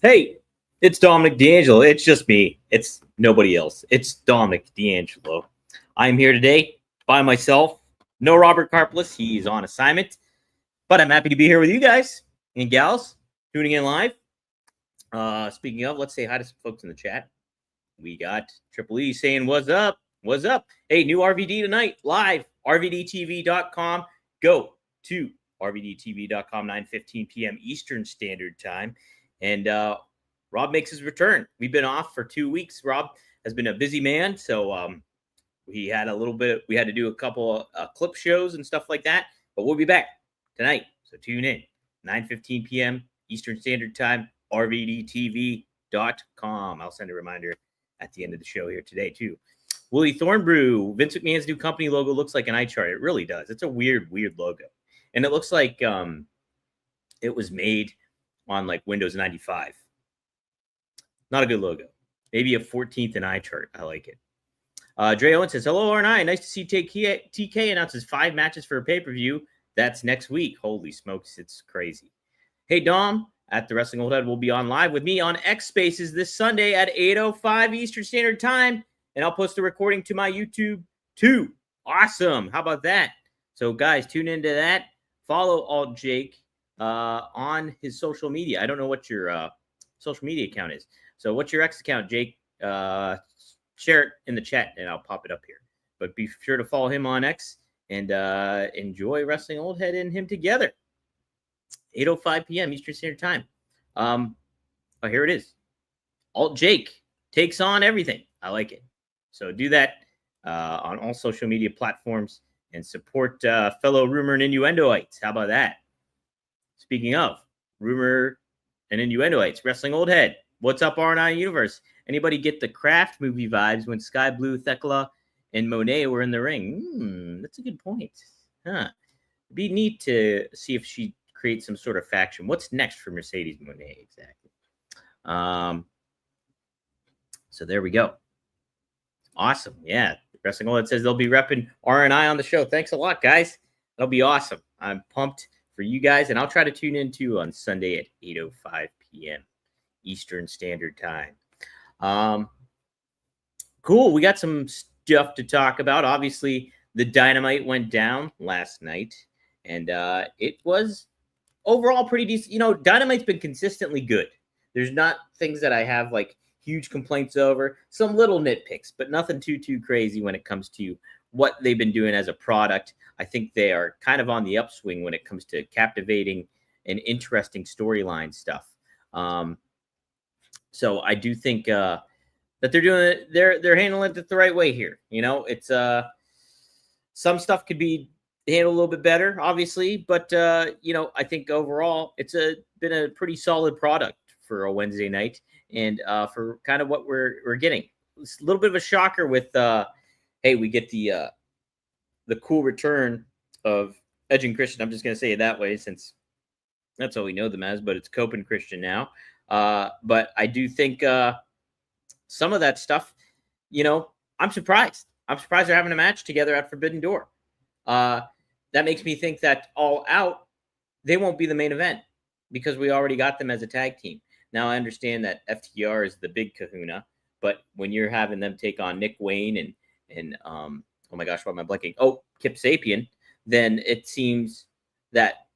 Hey, it's Dominic D'Angelo. It's just me. It's nobody else. It's Dominic D'Angelo. I'm here today by myself. No Robert Karplus. He's on assignment. But I'm happy to be here with you guys and gals tuning in live. Speaking of, let's say hi to some folks in the chat. We got Triple E saying, "What's up? What's up? Hey, new RVD tonight, live, rvdtv.com. Go to rvdtv.com, 9:15 p.m. Eastern Standard Time. And Rob makes his return. We've been off for 2 weeks. Rob has been a busy man, so we had to do a couple clip shows and stuff like that. But we'll be back tonight, so tune in, 9:15 p.m. Eastern Standard Time, rvdtv.com. I'll send a reminder at the end of the show here today, too. Willie Thornbrew, Vince McMahon's new company logo looks like an eye chart. It really does. It's a weird logo. And it looks like it was made on like Windows 95. Not a good logo. Maybe a 14th in eye chart. I like it. Dre Owen says, "Hello, R&I. Nice to see TK announces 5 matches for a pay-per-view. That's next week. Holy smokes, it's crazy." Hey, Dom, at the Wrestling Old Head will be on live with me on X Spaces this Sunday at 8:05 Eastern Standard Time. And I'll post the recording to my YouTube too. Awesome. How about that? So, guys, tune into that. Follow Alt Jake on his social media. I don't know what your social media account is. So what's your X account, Jake? Share it in the chat, and I'll pop it up here. But be sure to follow him on X and enjoy Wrestling Old Head and him together. 8:05 p.m. Eastern Standard Time. Here it is. Alt Jake takes on everything. I like it. So do that on all social media platforms and support fellow Rumor and Innuendoites. How about that? Speaking of Rumor and Innuendoites, Wrestling Old Head. What's up, R&I Universe? Anybody get the Craft movie vibes when Sky Blue, Thekla, and Monet were in the ring? That's a good point. It'd be neat to see if she creates some sort of faction. What's next for Mercedes Monet exactly? So there we go. Awesome. Yeah. Wrestling Old Head says they'll be repping R&I on the show. Thanks a lot, guys. That'll be awesome. I'm pumped for you guys, and I'll try to tune in too on Sunday at 8:05 p.m. Eastern Standard Time. Cool. We got some stuff to talk about. Obviously, the Dynamite went down last night, and it was overall pretty decent. You know, Dynamite's been consistently good. There's not things that I have like huge complaints over. Some little nitpicks, but nothing too crazy when it comes to what they've been doing as a product. I think they are kind of on the upswing when it comes to captivating and interesting storyline stuff. So I do think that they're handling it the right way here. You know, it's some stuff could be handled a little bit better, obviously, but you know, I think overall it's been a pretty solid product for a Wednesday night, and for kind of what we're getting. It's a little bit of a shocker with hey, we get the cool return of Edge and Christian. I'm just gonna say it that way since that's all we know them as, but it's Cope and Christian now. But I do think some of that stuff, you know, I'm surprised. I'm surprised they're having a match together at Forbidden Door. That makes me think that All Out, they won't be the main event because we already got them as a tag team. Now, I understand that FTR is the big kahuna, but when you're having them take on Nick Wayne and oh my gosh, why am I blanking? Oh, Kip Sapien, then it seems that,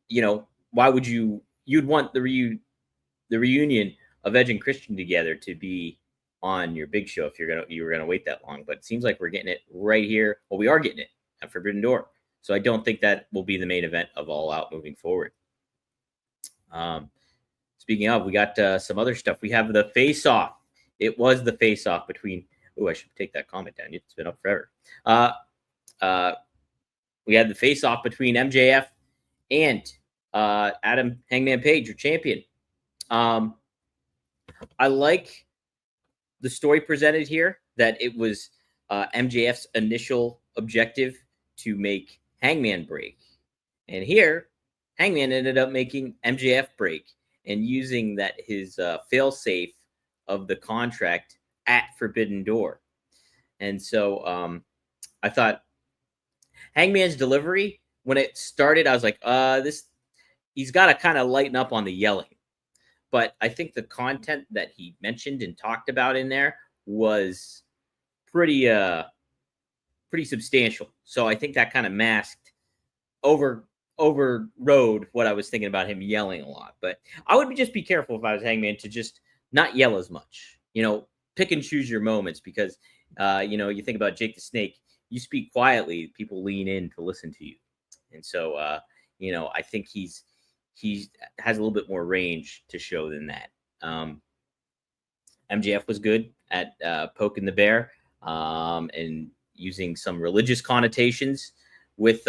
you know, why would you'd want the reunion of Edge and Christian together to be on your big show if you were gonna wait that long. But it seems like we're getting it right here. Well, we are getting it at Forbidden Door. So I don't think that will be the main event of All Out moving forward. Speaking of, we got some other stuff. We have the face-off. It was the face-off between. Oh, I should take that comment down. It's been up forever. We had the face-off between MJF and Adam Hangman Page, your champion. I like the story presented here, that it was MJF's initial objective to make Hangman break. And here, Hangman ended up making MJF break and using that his fail-safe of the contract at Forbidden Door. And so I thought Hangman's delivery, when it started, I was like, he's got to kind of lighten up on the yelling. but I think the content that he mentioned and talked about in there was pretty pretty substantial. So I think that kind of masked overrode what I was thinking about him yelling a lot. But I would just be careful if I was Hangman to just not yell as much. Pick and choose your moments because you think about Jake the Snake. You speak quietly, people lean in to listen to you, and so I think he has a little bit more range to show than that. MJF was good at poking the bear and using some religious connotations with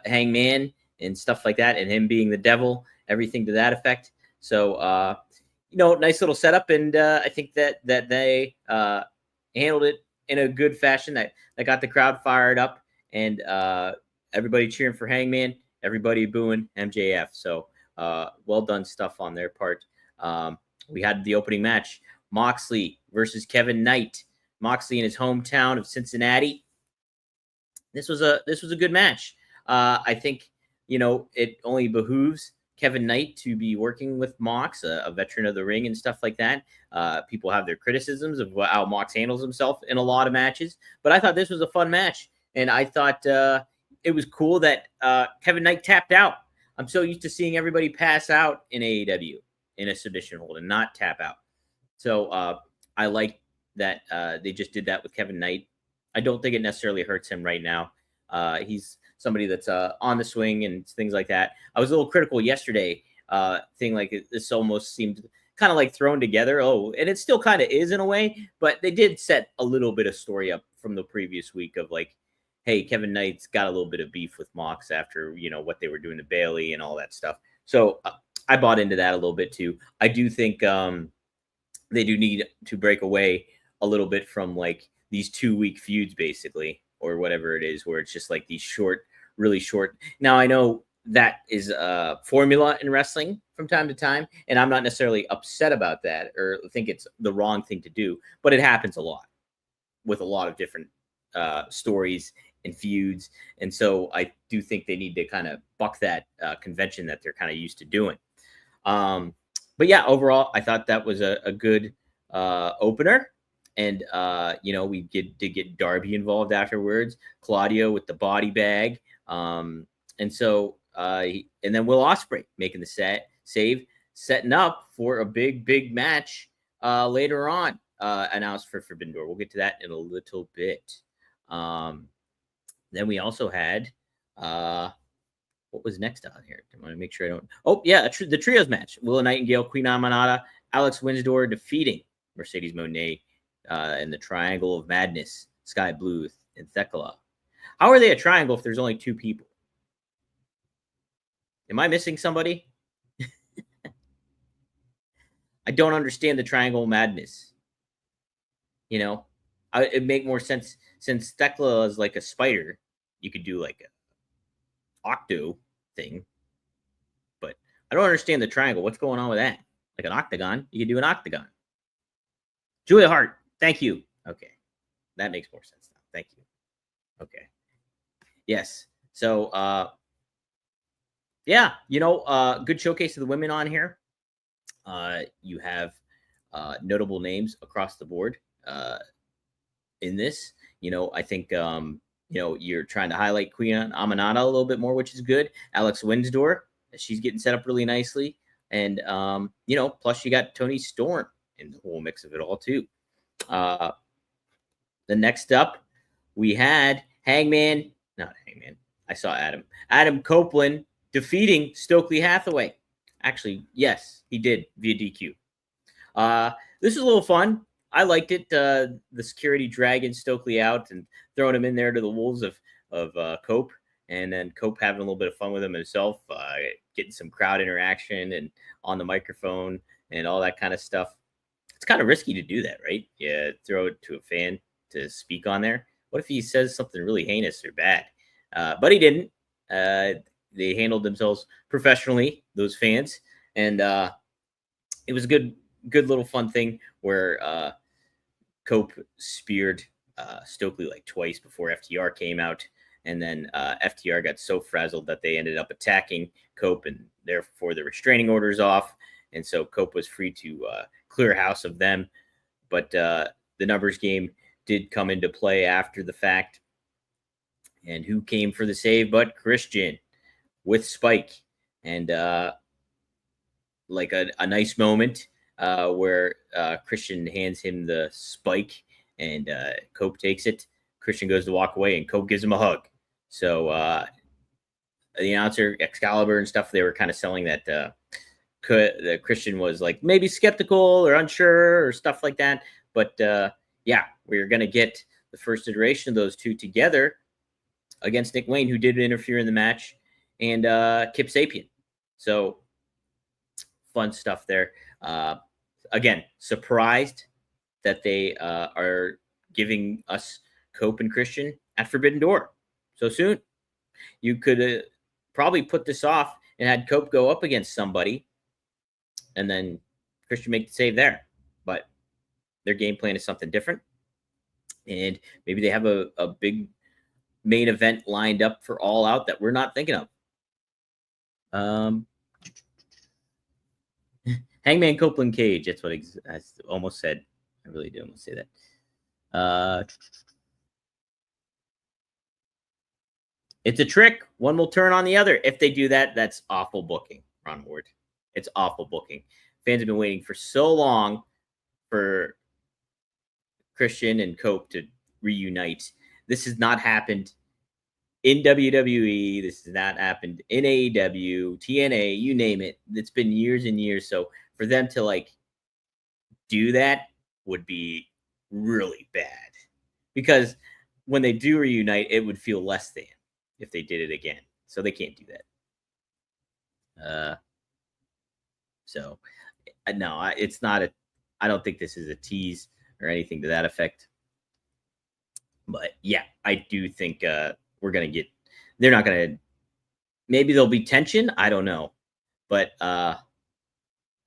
Hangman and stuff like that, and him being the devil, everything to that effect. So, nice little setup, and I think that they handled it in a good fashion that got the crowd fired up, and everybody cheering for Hangman, everybody booing MJF. So, well done stuff on their part. We had the opening match, Moxley versus Kevin Knight. Moxley in his hometown of Cincinnati. This was a good match. I think it only behooves Kevin Knight to be working with Mox, a veteran of the ring and stuff like that. People have their criticisms of how Mox handles himself in a lot of matches, but I thought this was a fun match, and I thought it was cool that Kevin Knight tapped out. I'm so used to seeing everybody pass out in AEW in a submission hold and not tap out. So I like that they just did that with Kevin Knight. I don't think it necessarily hurts him right now. He's somebody that's on the swing and things like that. I was a little critical yesterday, thing like this almost seemed kind of like thrown together. Oh, and it still kind of is in a way, but they did set a little bit of story up from the previous week of like, hey, Kevin Knight's got a little bit of beef with Mox after, what they were doing to Bailey and all that stuff. So I bought into that a little bit too. I do think they do need to break away a little bit from like these 2-week feuds basically, or whatever it is, where it's just like these really short. Now I know that is a formula in wrestling from time to time, and I'm not necessarily upset about that or think it's the wrong thing to do, but it happens a lot with a lot of different stories and feuds. And so I do think they need to kind of buck that convention that they're kind of used to doing. But yeah, overall, I thought that was a good opener. And, we did get Darby involved afterwards, Claudio with the body bag. And then Will Ospreay making the save, setting up for a big match later on, announced for Forbidden Door. We'll get to that in a little bit. Then we also had, what was next on here? I want to make sure I don't. Oh, yeah, the trios match. Willa Nightingale, Queen Amanada, Alex Windsor defeating Mercedes Moné in the Triangle of Madness, Sky Blue and Thekla. How are they a triangle if there's only 2 people? Am I missing somebody? I don't understand the Triangle of Madness. It'd make more sense since Thekla is like a spider. You could do like a octo thing, but I don't understand the triangle. What's going on with that? Like an octagon, you could do an octagon. Julia Hart, thank you. Okay, that makes more sense now. Thank you. Okay, yes. So, yeah, good showcase of the women on here. You have notable names across the board in this. I think you're trying to highlight Queen Amanada a little bit more, which is good. Alex Windsor, she's getting set up really nicely. And, plus you got Toni Storm in the whole mix of it all too. The next up, we had not Hangman. I saw Adam Copeland defeating Stokely Hathaway. Actually, yes, he did via DQ. This is a little fun. I liked it. The security dragging Stokely out and throwing him in there to the wolves of Cope, and then Cope having a little bit of fun with him himself, getting some crowd interaction and on the microphone and all that kind of stuff. It's kind of risky to do that, right? Yeah, throw it to a fan to speak on there. What if he says something really heinous or bad? But he didn't. They handled themselves professionally, those fans, and it was a good little fun thing where Cope speared Stokely like twice before FTR came out, and then FTR got so frazzled that they ended up attacking Cope, and therefore the restraining orders off, and so Cope was free to clear house of them. But the numbers game did come into play after the fact. And who came for the save but Christian with Spike? And like a nice moment where Christian hands him the spike and Cope takes it. Christian goes to walk away and Cope gives him a hug. So the announcer, Excalibur and stuff, they were kind of selling that the Christian was like maybe skeptical or unsure or stuff like that. But yeah, we're going to get the first iteration of those two together against Nick Wayne, who did interfere in the match, and Kip Sapien. So fun stuff there. Again, surprised that they are giving us Cope and Christian at Forbidden Door so soon. You could probably put this off and had Cope go up against somebody and then Christian make the save there. But their game plan is something different. And maybe they have a big main event lined up for All Out that we're not thinking of. Hangman Copeland Cage. That's what I almost said. I really do almost say that. It's a trick. One will turn on the other. If they do that, that's awful booking, Ron Ward. It's awful booking. Fans have been waiting for so long for Christian and Cope to reunite. This has not happened in WWE. This has not happened in AEW, TNA, you name it. It's been years and years. So for them to like do that would be really bad, because when they do reunite, it would feel less than if they did it again. So they can't do that. So no, it's not I don't think this is a tease or anything to that effect. But yeah, I do think we're going to get, they're not going to, maybe there'll be tension. I don't know. But,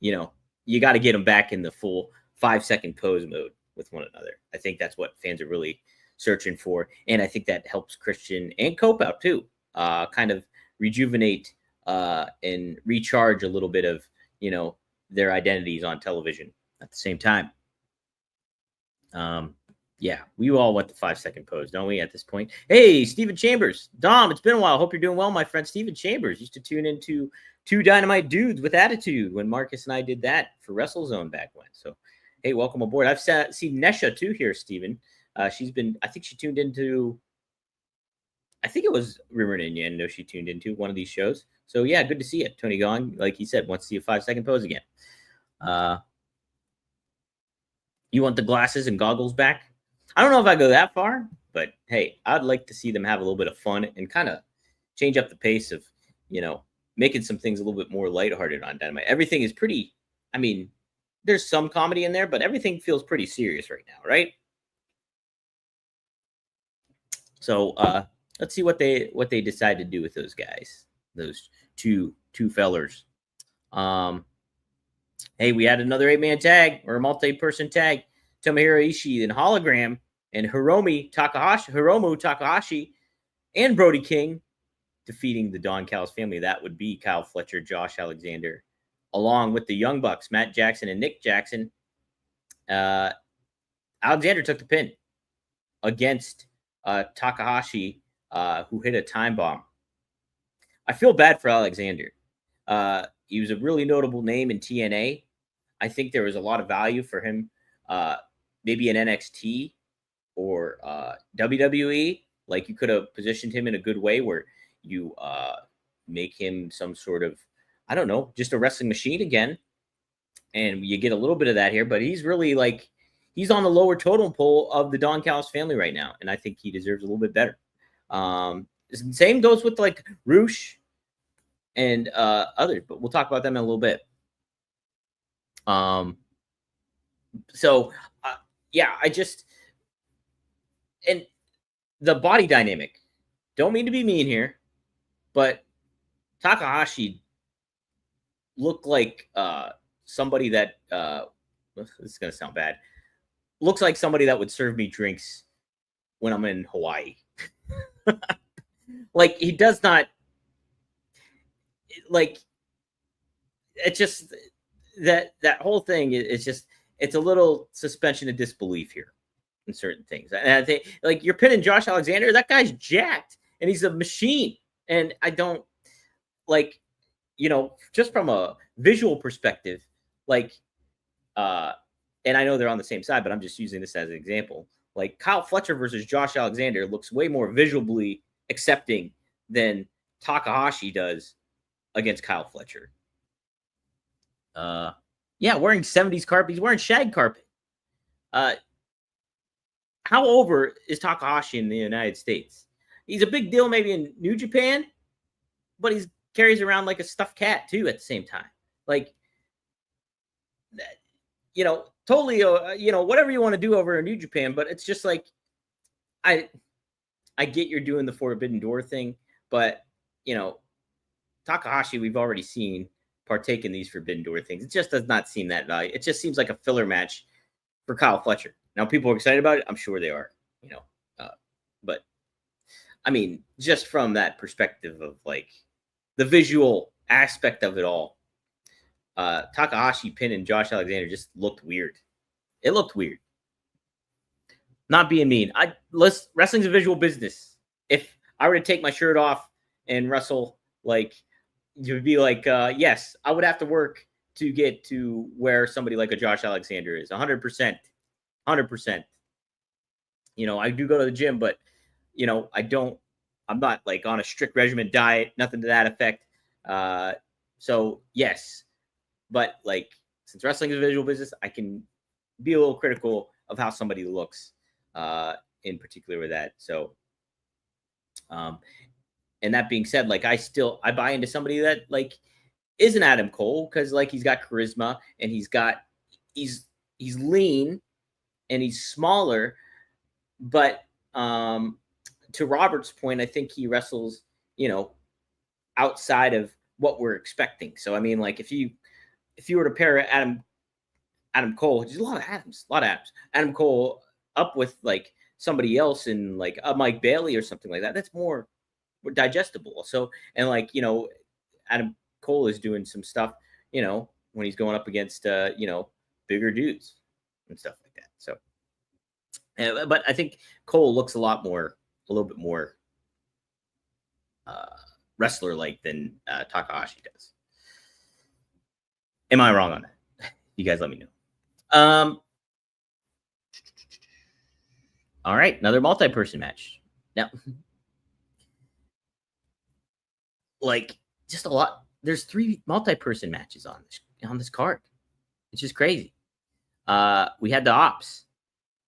you know, you got to get them back in the full 5-second pose mode with one another. I think that's what fans are really searching for. And I think that helps Christian and Cope out too, kind of rejuvenate and recharge a little bit of, you know, their identities on television at the same time. Yeah, we all want the 5-second pose, don't we, at this point? Hey, Steven Chambers. Dom, it's been a while. Hope you're doing well, my friend. Steven Chambers used to tune into Two Dynamite Dudes with Attitude when Marcus and I did that for WrestleZone back when. So, hey, welcome aboard. I've seen Nesha, too, here, Steven. She's been, I think she tuned into, I think it was Rumored Innuendo she tuned into one of these shows. So, yeah, good to see you. Tony Gong, like he said, wants to see a 5-second pose again. You want the glasses and goggles back? I don't know if I go that far, but hey, I'd like to see them have a little bit of fun and kind of change up the pace of, you know, making some things a little bit more lighthearted on Dynamite. Everything is pretty, I mean, there's some comedy in there, but everything feels pretty serious right now, right? So let's see what they decide to do with those guys, those two fellers. Hey, we had another 8-man tag or a multi-person tag. Tomohiro Ishii and Hologram and Hiromu Takahashi and Brody King defeating the Don Callis family. That would be Kyle Fletcher, Josh Alexander, along with the Young Bucks, Matt Jackson and Nick Jackson. Alexander took the pin against Takahashi, who hit a time bomb. I feel bad for Alexander. He was a really notable name in TNA. I think there was a lot of value for him, maybe in NXT or WWE. Like, you could have positioned him in a good way where you make him some sort of, I don't know, just a wrestling machine again. And you get a little bit of that here, but he's really like, he's on the lower totem pole of the Don Callis family right now. And I think he deserves a little bit better. Same goes with like Roosh and others, but we'll talk about them in a little bit. Yeah, and the body dynamic, don't mean to be mean here, but Takahashi looked like somebody that, this is going to sound bad, looks like somebody that would serve me drinks when I'm in Hawaii. Like, he does not, like, it just, that whole thing is just, it's a little suspension of disbelief here in certain things. And I think, like, you're pinning Josh Alexander. That guy's jacked and he's a machine. And I don't like, just from a visual perspective, like, and I know they're on the same side, but I'm just using this as an example. Like, Kyle Fletcher versus Josh Alexander looks way more visually accepting than Takahashi does against Kyle Fletcher. Yeah, wearing 70s carpet. He's wearing shag carpet. How over is Takahashi in the United States? He's a big deal maybe in New Japan, but he carries around like a stuffed cat too at the same time. Like, totally, whatever you want to do over in New Japan, but it's just like, I get you're doing the Forbidden Door thing, but, Takahashi, we've already seen partake in these Forbidden Door things. It just does not seem that value. It just seems like a filler match for Kyle Fletcher. Now, people are excited about it. I'm sure they are, but I mean, just from that perspective of like the visual aspect of it all, Takahashi pinning Josh Alexander just looked weird. It looked weird. Not being mean. Wrestling's a visual business. If I were to take my shirt off and wrestle, like, you would be like, yes, I would have to work to get to where somebody like a Josh Alexander is. 100%. 100%. I do go to the gym, but, I'm not like on a strict regimen diet, nothing to that effect. So yes, but like, since wrestling is a visual business, I can be a little critical of how somebody looks, in particular with that. So, and that being said, like, I buy into somebody that like isn't Adam Cole, because like he's got charisma and he's lean and he's smaller, but to Robert's point, I think he wrestles, outside of what we're expecting. So I mean, like, if you were to pair Adam Cole, there's a lot of Adams, Adam Cole up with like somebody else in like a Mike Bailey or something like that, that's more digestible. So, and like, Adam Cole is doing some stuff, when he's going up against, bigger dudes and stuff like that. So, but I think Cole looks a little bit more wrestler-like than Takahashi does. Am I wrong on that? You guys let me know. All right, another multi-person match. Now, like, just a lot. There's 3 multi-person matches on this card. It's just crazy. We had the Ops,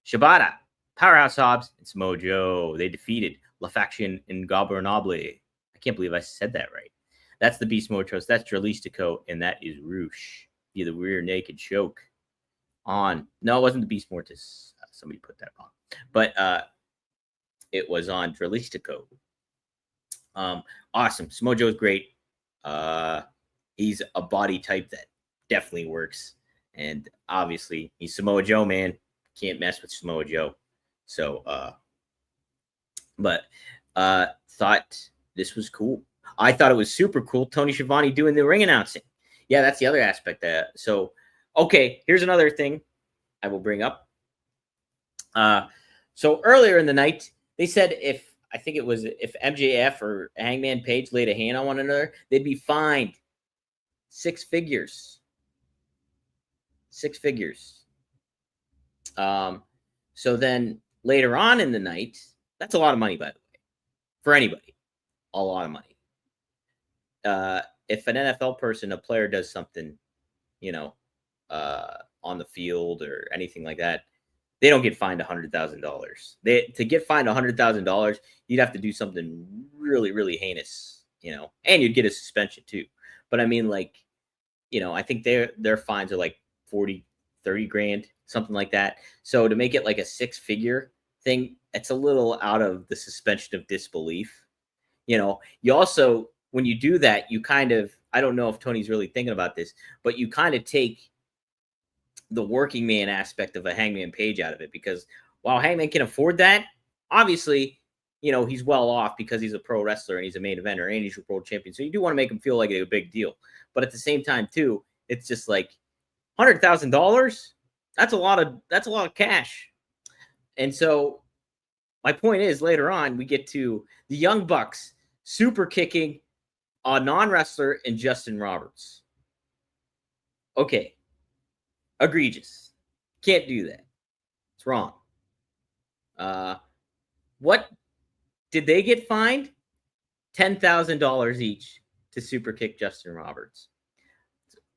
Shibata, Powerhouse Hobbs, and Samoa Joe. They defeated La Faction Ingobernable. I can't believe I said that right. That's the Beast Motros. That's Dralistico, and that is Roosh via the rear naked choke on. No, it wasn't the Beast Mortis. Somebody put that wrong, but it was on Dralistico. Awesome. Samoa Joe's great. He's a body type that definitely works, and obviously he's Samoa Joe, man. Can't mess with Samoa Joe. So, but thought this was cool. I thought it was super cool. Tony Schiavone doing the ring announcing. Yeah, that's the other aspect. So, okay, here's another thing I will bring up. So earlier in the night, they said if MJF or Hangman Page laid a hand on one another, they'd be fined 6 figures. 6 figures. So then later on in the night, that's a lot of money, by the way, for anybody. A lot of money. If an NFL person, a player does something, on the field or anything like that, they don't get fined $100,000. To get fined $100,000, you'd have to do something really, really heinous, and you'd get a suspension too. But I mean, like, I think their fines are like 40, 30 grand, something like that. So to make it like a 6-figure thing, it's a little out of the suspension of disbelief. You also, when you do that, you kind of, I don't know if Tony's really thinking about this, but you kind of take the working man aspect of a Hangman Page out of it, because while Hangman can afford that, obviously, he's well off because he's a pro wrestler and he's a main eventer and he's a world champion. So you do want to make him feel like a big deal. But at the same time, too, it's just like, $100,000. That's a lot of cash. And so my point is, later on, we get to the Young Bucks super kicking a non-wrestler and Justin Roberts. Okay. Egregious. Can't do that. It's wrong. What did they get fined? $10,000 each to super kick Justin Roberts.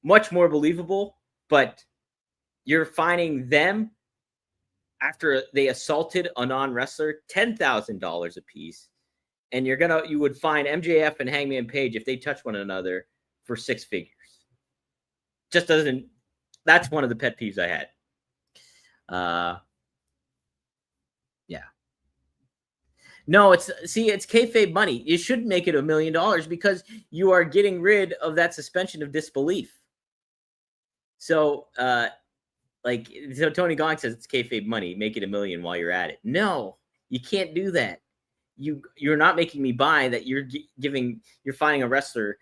Much more believable, but you're fining them after they assaulted a non-wrestler $10,000 a piece, and you would fine MJF and Hangman Page if they touch one another for six figures. Just doesn't. That's one of the pet peeves I had. Yeah. No, it's kayfabe money. You shouldn't make it $1 million because you are getting rid of that suspension of disbelief. So, so Tony Gong says it's kayfabe money. Make it $1 million while you're at it. No, you can't do that. You're not making me buy that. You're finding a wrestler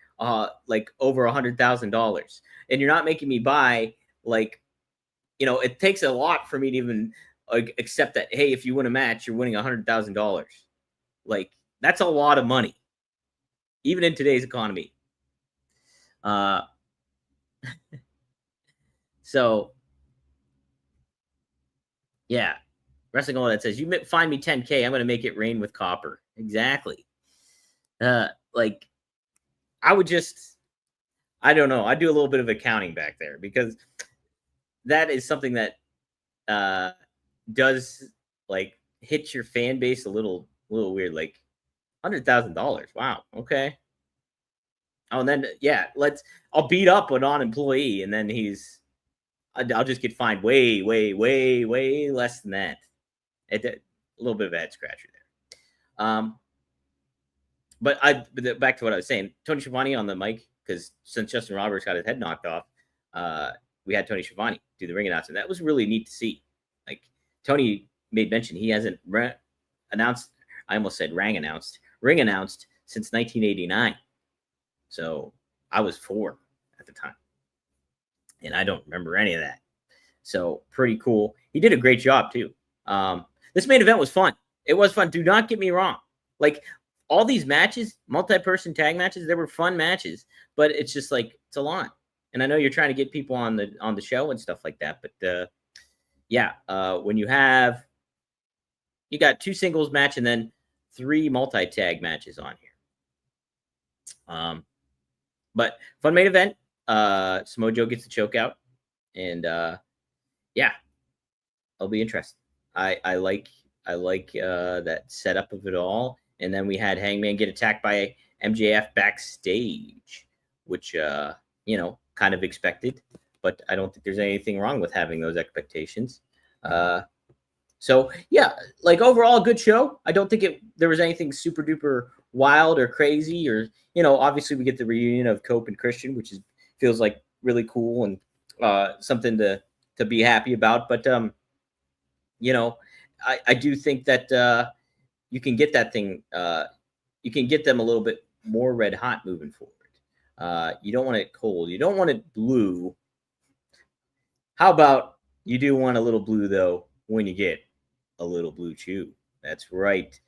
like over $100,000, and you're not making me buy it takes a lot for me to even accept that. Hey, if you win a match, you're winning $100,000. Like, that's a lot of money, even in today's economy. So, yeah. Wrestling All That says, you find me $10K, I'm going to make it rain with copper. Exactly. I don't know. I do a little bit of accounting back there because that is something that does hit your fan base a little weird. Like $100,000. Wow. Okay. Oh, and then I'll beat up a non-employee, and then I'll just get fined way less than that. A little bit of a head scratcher there. But back to what I was saying, Tony Schiavone on the mic, because since Justin Roberts got his head knocked off, we had Tony Schiavone do the ring announcement. That was really neat to see. Like, Tony made mention he hasn't ring announced since 1989. So I was 4 at the time, and I don't remember any of that. So pretty cool. He did a great job too. This main event was fun. It was fun. Do not get me wrong. Like, all these matches, multi-person tag matches, they were fun matches, but it's just it's a lot. And I know you're trying to get people on the show and stuff like that, but when you got 2 singles match and then 3 multi-tag matches on here. But fun main event. Samoa Joe gets the choke out, and I'll be interested. I like that setup of it all. And then we had Hangman get attacked by MJF backstage, which kind of expected, but I don't think there's anything wrong with having those expectations. So yeah, overall good show. I don't think there was anything super duper wild or crazy, or obviously we get the reunion of Cope and Christian, which feels like really cool and something to be happy about. But I do think that you can get that thing. You can get them a little bit more red hot moving forward. You don't want it cold. You don't want it blue. How about you do want a little blue, though, when you get a little Blue Chew? That's right.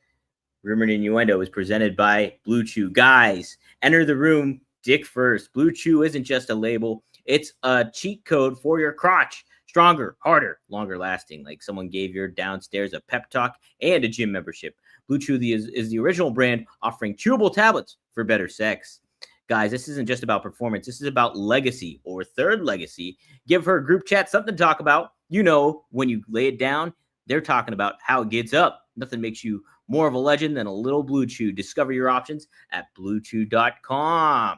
Rumored Innuendo is presented by Blue Chew. Guys, enter the room dick first. Blue Chew isn't just a label. It's a cheat code for your crotch. Stronger, harder, longer lasting. Like someone gave your downstairs a pep talk and a gym membership. Blue Chew is the original brand offering chewable tablets for better sex. Guys, this isn't just about performance. This is about legacy or third legacy. Give her group chat something to talk about. When you lay it down, they're talking about how it gets up. Nothing makes you more of a legend than a little Blue Chew. Discover your options at bluechew.com.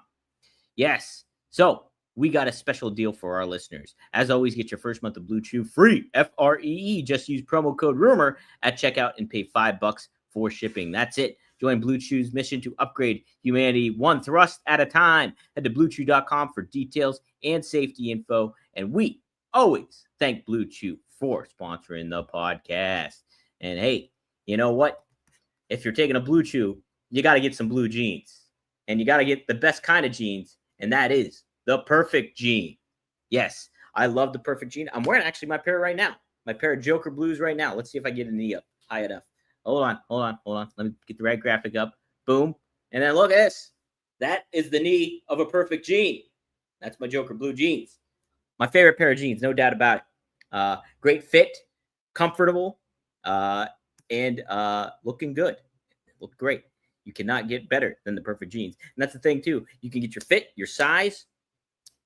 Yes. So we got a special deal for our listeners. As always, get your first month of Blue Chew free. FREE. Just use promo code RUMOR at checkout and pay $5 for shipping. That's it. Join Blue Chew's mission to upgrade humanity one thrust at a time. Head to bluechew.com for details and safety info. And we always thank Blue Chew for sponsoring the podcast. And hey, you know what? If you're taking a Blue Chew, you got to get some blue jeans. And you got to get the best kind of jeans, and that is the perfect jean. Yes, I love the perfect jean. I'm wearing actually my pair right now. My pair of Joker blues right now. Let's see if I get a knee up high enough. Hold on. Let me get the right graphic up. Boom. And then look at this. That is the knee of a perfect jean. That's my Joker blue jeans. My favorite pair of jeans, no doubt about it. Great fit, comfortable, and looking good. Look great. You cannot get better than the perfect jeans. And that's the thing, too. You can get your fit, your size,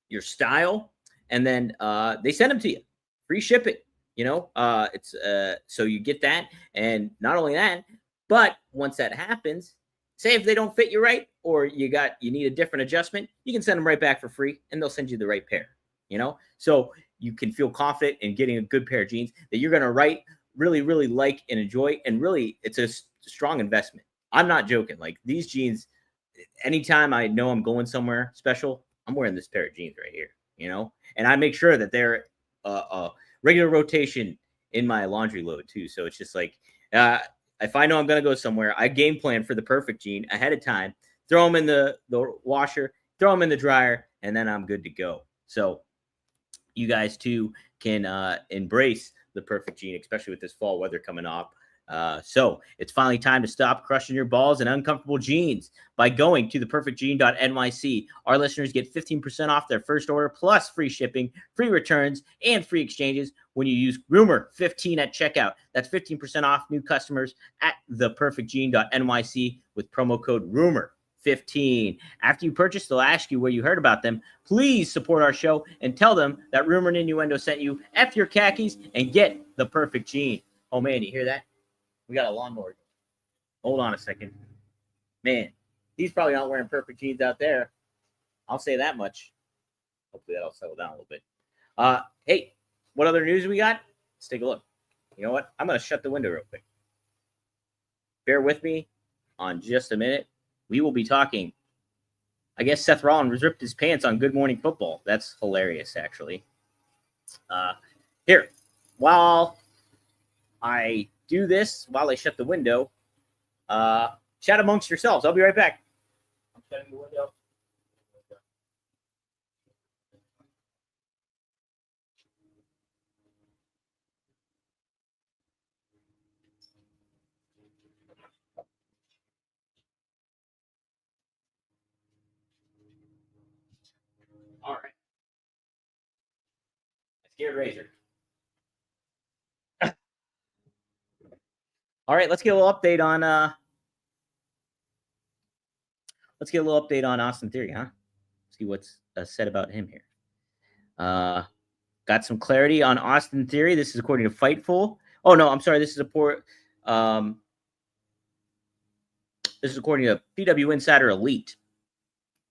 your style, and then they send them to you. Free shipping. It's so you get that. And not only that, but once that happens, say if they don't fit you right or you need a different adjustment, you can send them right back for free and they'll send you the right pair. So you can feel confident in getting a good pair of jeans that you're going to really, really like and enjoy. And really, it's a strong investment. I'm not joking. Like these jeans, anytime I know I'm going somewhere special, I'm wearing this pair of jeans right here, and I make sure that they're a regular rotation in my laundry load too. So it's just like, if I know I'm going to go somewhere, I game plan for the perfect jean ahead of time, throw them in the washer, throw them in the dryer, and then I'm good to go. So you guys too can embrace the perfect jean, especially with this fall weather coming up. So it's finally time to stop crushing your balls in uncomfortable jeans by going to theperfectjean.nyc. Our listeners get 15% off their first order plus free shipping, free returns, and free exchanges when you use Rumor15 at checkout. That's 15% off new customers at theperfectjean.nyc with promo code Rumor15. After you purchase, they'll ask you where you heard about them. Please support our show and tell them that Rumor and Innuendo sent you. F your khakis and get the perfect jean. Oh man, you hear that? We got a lawnmower. Hold on a second. Man, he's probably not wearing perfect jeans out there. I'll say that much. Hopefully that'll settle down a little bit. Hey, what other news we got? Let's take a look. You know what? I'm going to shut the window real quick. Bear with me on just a minute. We will be talking. I guess Seth Rollins ripped his pants on Good Morning Football. That's hilarious, actually. Here, while I do this, while I shut the window, chat amongst yourselves. I'll be right back. I'm shutting the window. All right. Scared Razor. All right, let's get a little update on Austin Theory, huh? See what's said about him here. Got some clarity on Austin Theory. This is according to Fightful. Oh no, I'm sorry. This is according to PW Insider Elite,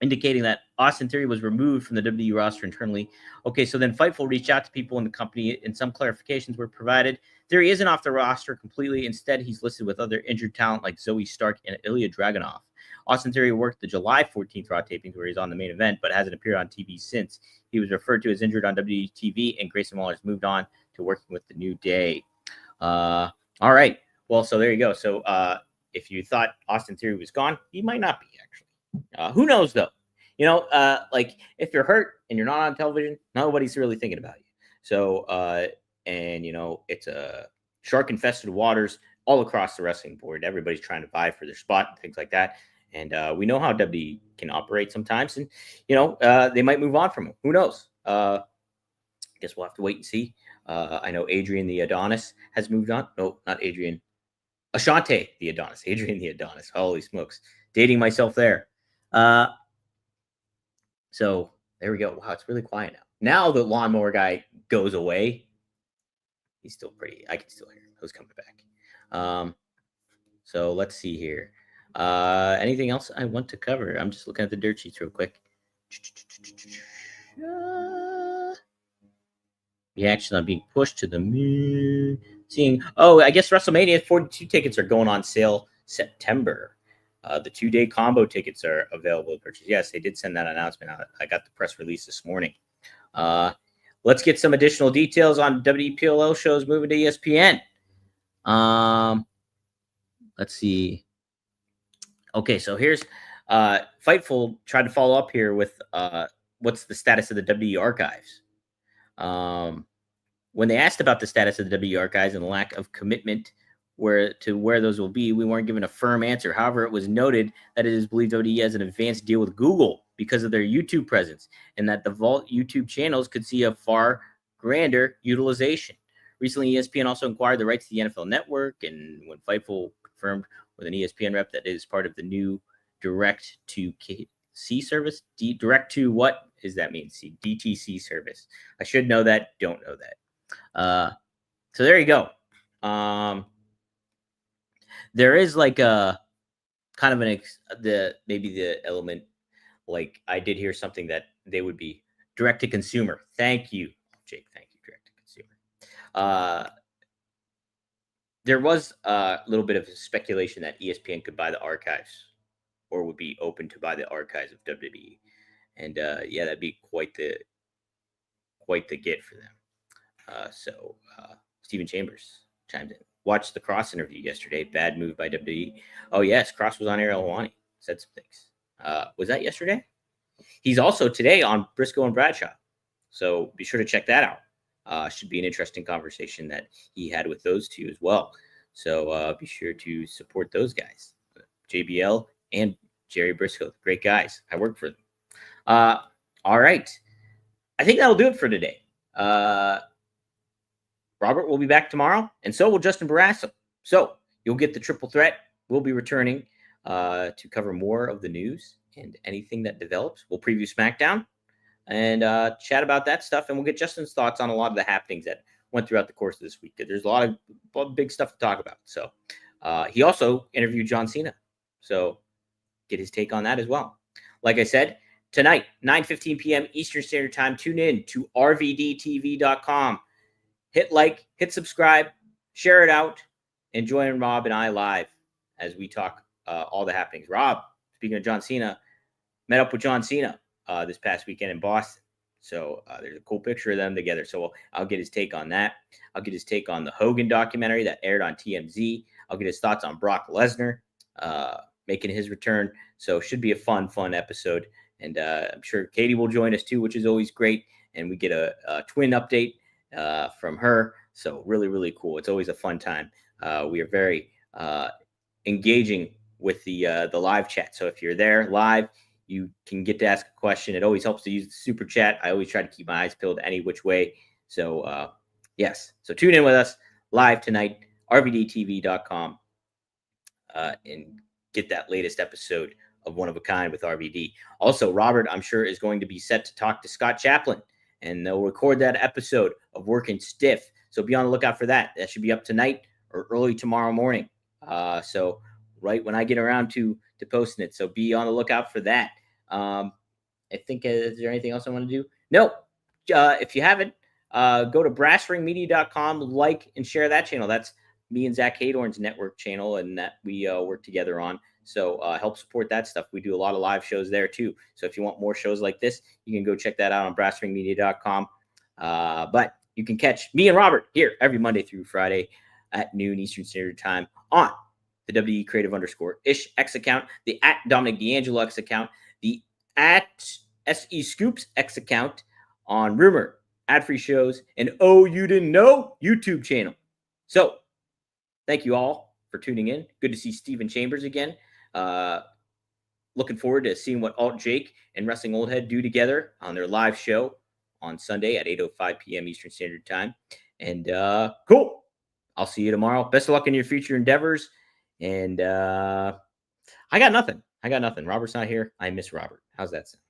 indicating that Austin Theory was removed from the WWE roster internally. Okay, so then Fightful reached out to people in the company, and some clarifications were provided. Theory isn't off the roster completely. Instead, he's listed with other injured talent like Zoe Stark and Ilya Dragunov. Austin Theory worked the July 14th Raw tapings where he's on the main event, but hasn't appeared on TV since. He was referred to as injured on WTV, and Grayson Waller's moved on to working with the New Day. All right. Well, so there you go. So if you thought Austin Theory was gone, he might not be, actually. Who knows, though? Like if you're hurt and you're not on television, nobody's really thinking about you. So, it's a shark-infested waters all across the wrestling board. Everybody's trying to vie for their spot and things like that. And we know how WWE can operate sometimes. And, they might move on from him. Who knows? I guess we'll have to wait and see. I know Adrian the Adonis has moved on. No, not Adrian. Ashante the Adonis. Adrian the Adonis. Holy smokes. Dating myself there. So there we go. Wow, it's really quiet now. Now the lawnmower guy goes away. He's still pretty. I can still hear him. Who's coming back? So let's see here. Anything else I want to cover? I'm just looking at the dirt sheets real quick. Reaction on being pushed to the moon. I guess WrestleMania 42 tickets are going on sale September. The 2-day combo tickets are available to purchase. Yes, they did send that announcement out. I got the press release this morning. Let's get some additional details on WPLL shows moving to ESPN. Let's see. Okay, so here's Fightful tried to follow up here with what's the status of the WWE archives. When they asked about the status of the WWE archives and the lack of commitment where those will be, we weren't given a firm answer. However, it was noted that it is believed WWE has an advanced deal with Google because of their YouTube presence, and that the Vault YouTube channels could see a far grander utilization. Recently, ESPN also acquired the rights to the NFL Network, and when Fightful confirmed with an ESPN rep that it is part of the new direct to C service. Direct to what does that mean? See, DTC service. I should know that. Don't know that. So there you go. There is like a kind of maybe the element, like I did hear something that they would be direct to consumer. Thank you, Jake. Thank you, direct to consumer. There was a little bit of speculation that ESPN could buy the archives, or would be open to buy the archives of WWE, and yeah, that'd be quite the get for them. So Stephen Chambers chimed in. Watched the Cross interview yesterday. Bad move by WWE. Oh yes, Cross was on Ariel Helwani. Said some things. Was that yesterday? He's also today on Briscoe and Bradshaw. So be sure to check that out. Should be an interesting conversation that he had with those two as well. So be sure to support those guys, JBL and Jerry Briscoe. Great guys. I work for them. All right. I think that'll do it for today. Robert will be back tomorrow, and so will Justin Barrasso. So you'll get the triple threat. We'll be returning to cover more of the news and anything that develops. We'll preview SmackDown and chat about that stuff, and we'll get Justin's thoughts on a lot of the happenings that went throughout the course of this week. There's a lot of big stuff to talk about. So he also interviewed John Cena, so get his take on that as well. Like I said, tonight, 9:15 p.m. Eastern Standard Time, tune in to rvdtv.com. Hit like, hit subscribe, share it out, and join Rob and I live as we talk all the happenings. Rob, speaking of John Cena, met up with John Cena this past weekend in Boston. So there's a cool picture of them together. So I'll get his take on that. I'll get his take on the Hogan documentary that aired on TMZ. I'll get his thoughts on Brock Lesnar making his return. So should be a fun episode. And I'm sure Katie will join us too, which is always great. And we get a twin update from her. So really, really cool. It's always a fun time. We are very engaging with the live chat. So if you're there live, you can get to ask a question. It always helps to use the super chat. I always try to keep my eyes peeled any which way. So yes. So tune in with us live tonight, rvdtv.com, and get that latest episode of One of a Kind with RVD. Also, Robert, I'm sure, is going to be set to talk to Scott Chaplin, and they'll record that episode of Working Stiff. So be on the lookout for that. That should be up tonight or early tomorrow morning. So right when I get around to posting it. So be on the lookout for that. I think, is there anything else I want to do? No. If you haven't, go to brassringmedia.com, like and share that channel. That's me and Zach Haydorn's network channel, and that we work together on. So help support that stuff. We do a lot of live shows there too. So if you want more shows like this, you can go check that out on brassringmedia.com. But you can catch me and Robert here every Monday through Friday at noon Eastern Standard Time on the WE Creative _ish X account, the at Dominic D'Angelo X account, the at SE Scoops X account, on Rumor, ad-free shows, and Oh You Didn't Know YouTube channel. So thank you all for tuning in. Good to see Stephen Chambers again. Looking forward to seeing what Alt Jake and Wrestling Old Head do together on their live show on Sunday at 8:05 p.m. Eastern Standard Time. And cool. I'll see you tomorrow. Best of luck in your future endeavors. And I got nothing. Robert's not here. I miss Robert. How's that sound?